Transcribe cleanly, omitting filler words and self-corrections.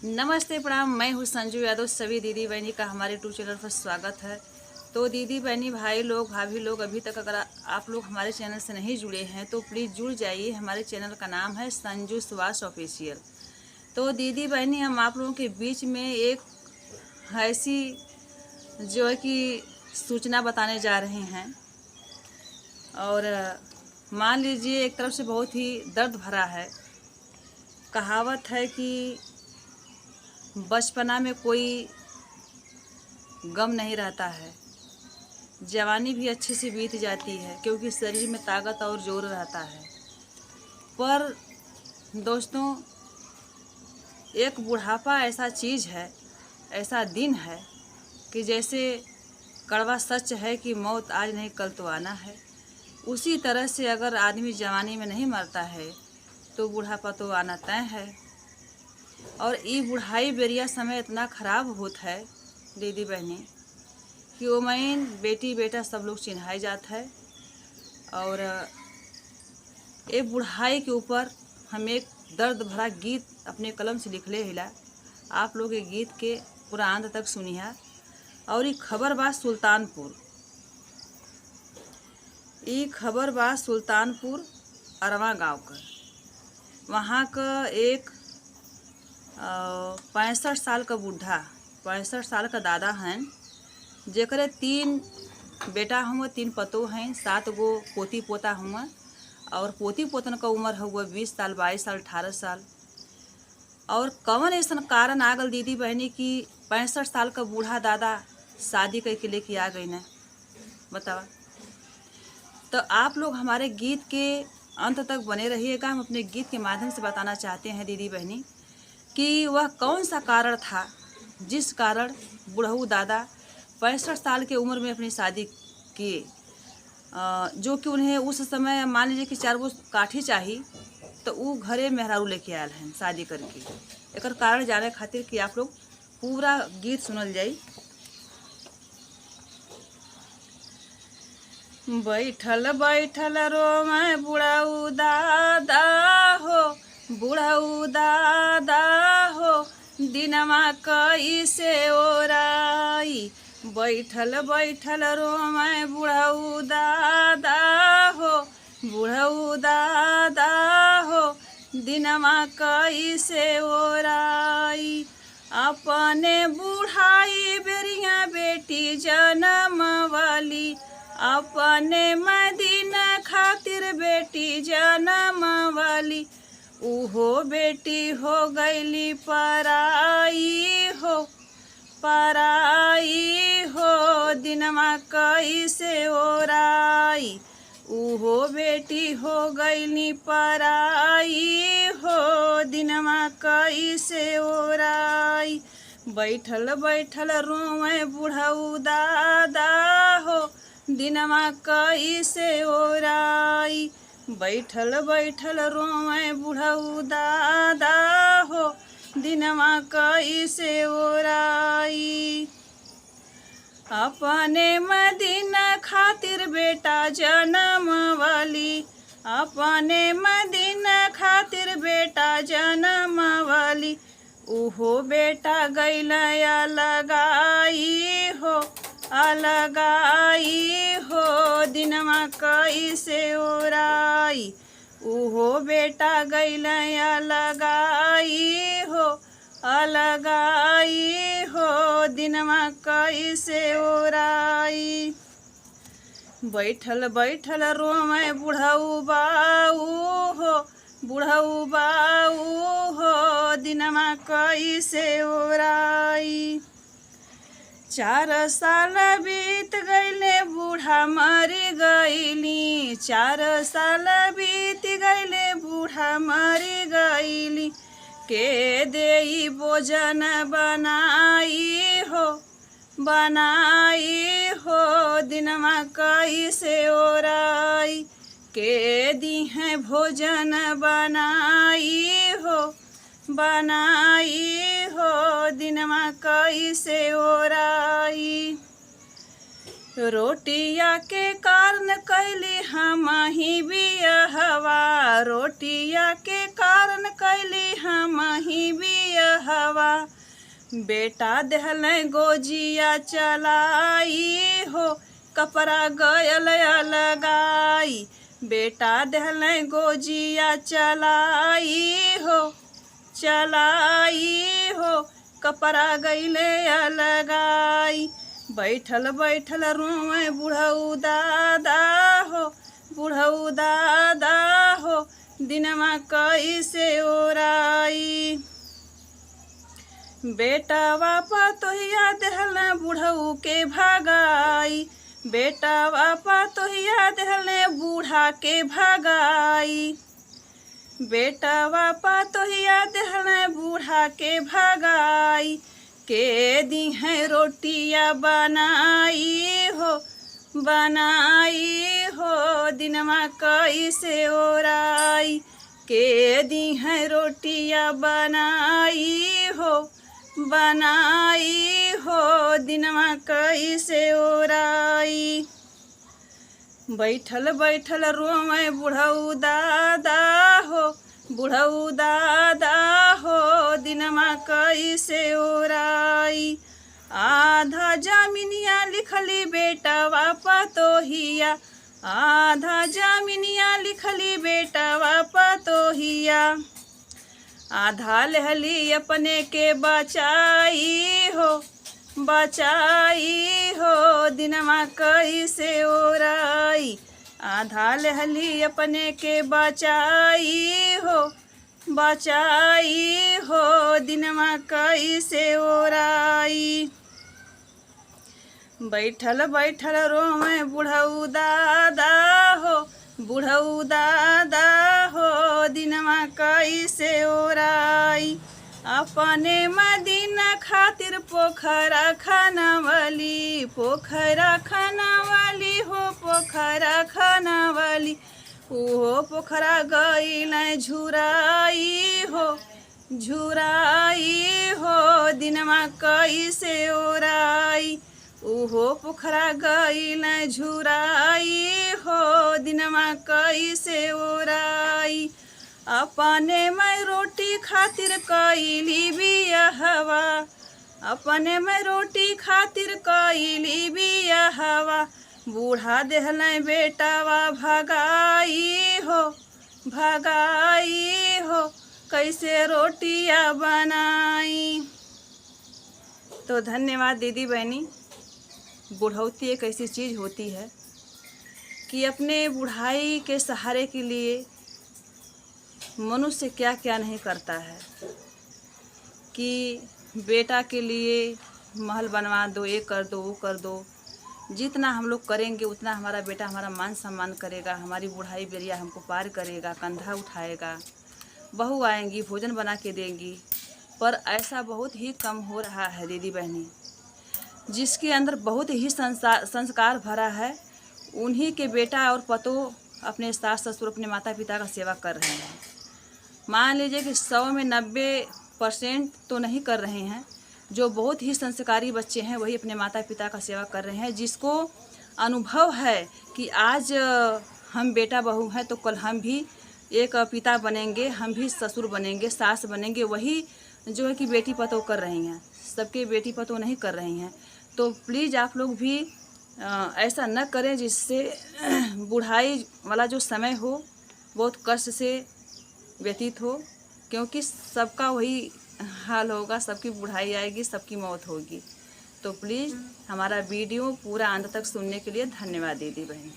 नमस्ते प्रणाम। मैं हूँ संजू यादव। सभी दीदी बहनी का हमारे यूट्यूब चैनल पर स्वागत है। तो दीदी बहनी भाई लोग भाभी लोग अभी तक अगर आप लोग हमारे चैनल से नहीं जुड़े हैं तो प्लीज़ जुड़ जाइए। हमारे चैनल का नाम है संजू सुभाष ऑफिशियल। तो दीदी बहनी हम आप लोगों के बीच में एक ऐसी जो है कि सूचना बताने जा रहे हैं। और मान लीजिए एक तरफ से बहुत ही दर्द भरा है। कहावत है कि बचपना में कोई गम नहीं रहता है, जवानी भी अच्छे से बीत जाती है क्योंकि शरीर में ताकत और जोर रहता है। पर दोस्तों, एक बुढ़ापा ऐसा चीज़ है, ऐसा दिन है कि जैसे कड़वा सच है कि मौत आज नहीं कल तो आना है, उसी तरह से अगर आदमी जवानी में नहीं मरता है तो बुढ़ापा तो आना तय है। और ये बुढ़ाई बेरिया समय इतना ख़राब होता है दीदी बहनी कि ओमैन बेटी बेटा सब लोग चिन्हाई जाता है। और ये बुढ़ाई के ऊपर हम एक दर्द भरा गीत अपने कलम से लिखले हिला। आप लोग ये गीत के पूरा अंत तक सुनिया। और ये खबर बा सुल्तानपुर, ये खबर बा सुल्तानपुर अरवा गाँव का। वहाँ का एक 65 साल का बूढ़ा, 65 साल का दादा हैं, जेकरे 3 बेटा हुआ, 3 पतो हैं, 7 गो पोती पोता हुआ। और पोती पोतन का उम्र हुआ 20 साल, 22 साल, 18 साल। और कौन ऐसा कारण आ गल दीदी बहनी कि 65 साल का बूढ़ा दादा शादी करके लेके आ गई न, बतावा। तो आप लोग हमारे गीत के अंत तक बने रहिएगा। हम अपने गीत के माध्यम से बताना चाहते हैं दीदी बहनी कि वह कौन सा कारण था जिस कारण बुढ़ऊ दादा 65 साल की उम्र में अपनी शादी किए। जो कि उन्हें उस समय मान लीजिए कि 4 गो काठी चाहिए तो वो घरे मेहरारू लेके आयल हैं शादी करके। एक कारण जाने खातिर कि आप लोग पूरा गीत सुनल जाई। बैठल बैठल रोवे बुढ़ऊ दादा हो, बुढ़ऊ दादा हो, दिनमा कैसे ओराई। बैठल बैठल रोवे बुढ़ऊ दादा हो, बुढ़ऊ दादा हो, दिनमा कैसे ओराई। अपने बुढ़ाई बेरिया बेटी जन्म वाली, अपने मदीना खातिर बेटी जन्म वाली, उहो बेटी हो गईली पराई हो, पराई हो, दिनमा कैसे ओराई। उहो बेटी हो गईली पराई हो, दिनमा कैसे ओराई। बैठल बैठल रोवे बुढ़ऊ दादा हो, दिनमा कैसे ओराई। बैठल बैठल रोवे बुढ़ऊ दादा हो, दिनमा कैसे ओराई। अपने मदीना खातिर बेटा जन्म वाली, अपने मदीना खातिर बेटा जन्म वाली, उहो बेटा गैलया लगाई हो, अलगाई हो, दिनमा कैसे ओराई। उहो बेटा गैलया लगाई हो, अलगाई हो, दिनमा कैसे ओराई। बैठल बैठल रोवे बुढ़ऊ बाऊ हो, बुढ़ऊ बाऊ हो, दिनमा कैसे ओराई। 4 साल बीत गईले बूढ़ा मर गईली, 4 साल बीत गईले बूढ़ा मर गईली। के देई भोजन बनाई हो, बनाई हो, दिनमा कैसे ओराई। के दी है भोजन बनाई हो, बनाई हो, दिनमा कैसे ओराई। रोटिया के कारण कैली हम ही बियहवा, रोटिया के कारण कैली हम ही बियहवा। बेटा देहल गोजिया चलाई हो, कपड़ा गयल लगाई। बेटा देहल गोजिया चलाई हो, कपड़ा गईले लगाई। बैठल बैठल रोए बुढ़ऊ दादा हो, दिनमा कैसे ओराई। बेटावा पतोहिया देहल बुढ़ऊ के भगाई। बेटावा पतोहिया देहल बूढ़ा के भगाई। बेटावा पतोहिया देहल बूढ़ा के भगाई। के दी है रोटिया बनाई हो, दिनमा कैसे ओराई। के दी है रोटिया बनाई हो, दिनमा कैसे ओराई। बैठल बैठल रोए बुढ़ऊ दादा हो, दिनमा कैसे ओराई। आधा जमीनिया लिखली बेटावा पतोहिया, आधा जमीनिया लिखली बेटावा पतोहिया। आधा लहली अपने के बचाई हो, दिनमा कैसे ओराई। आधा लहली अपने के बचाई हो, दिनमा कैसे ओराई। बैठल बैठल रोए बुढ़ऊ दादा हो, दिनमा कैसे ओराई। अपने मदीना खातिर पोखरा खानावली हो, पोखरा खानावली। ओहो पोखरा गईल झुराई हो, दिनमा कैसे ओराई। ओहो पोखरा गईल झुराई हो, दिनमा कैसे ओराई। अपने मैं रोटी खातिर कैली बियाहवा, अपने मैं रोटी खातिर कैली बियाहवा। बूढ़ा देहल बेटावा भगाई हो, कैसे रोटियां बनाई। तो धन्यवाद दीदी बहनी। बुढ़ौती एक ऐसी चीज़ होती है कि अपने बुढ़ाई के सहारे के लिए मनुष्य क्या क्या नहीं करता है। कि बेटा के लिए महल बनवा दो, ये कर दो, वो कर दो। जितना हम लोग करेंगे उतना हमारा बेटा हमारा मान सम्मान करेगा, हमारी बुढ़ाई बेरिया हमको पार करेगा, कंधा उठाएगा। बहू आएंगी, भोजन बना के देंगी। पर ऐसा बहुत ही कम हो रहा है दीदी बहनी। जिसके अंदर बहुत ही संस्कार भरा है, उन्हीं के बेटा और पतों अपने सास ससुर, अपने माता पिता का सेवा कर रहे हैं। मान लीजिए कि 100 में 90% तो नहीं कर रहे हैं। जो बहुत ही संस्कारी बच्चे हैं वही अपने माता पिता का सेवा कर रहे हैं। जिसको अनुभव है कि आज हम बेटा बहू हैं तो कल हम भी एक पिता बनेंगे, हम भी ससुर बनेंगे, सास बनेंगे। वही जो है कि बेटी पतों कर रही हैं, सबके बेटी पतों नहीं कर रही हैं। तो प्लीज़ आप लोग भी ऐसा न करें जिससे बुढ़ाई वाला जो समय हो बहुत कष्ट से व्यतीत हो। क्योंकि सबका वही हाल होगा, सबकी बुढ़ाई आएगी, सबकी मौत होगी। तो प्लीज़ हमारा वीडियो पूरा अंत तक सुनने के लिए धन्यवाद दीदी बहन।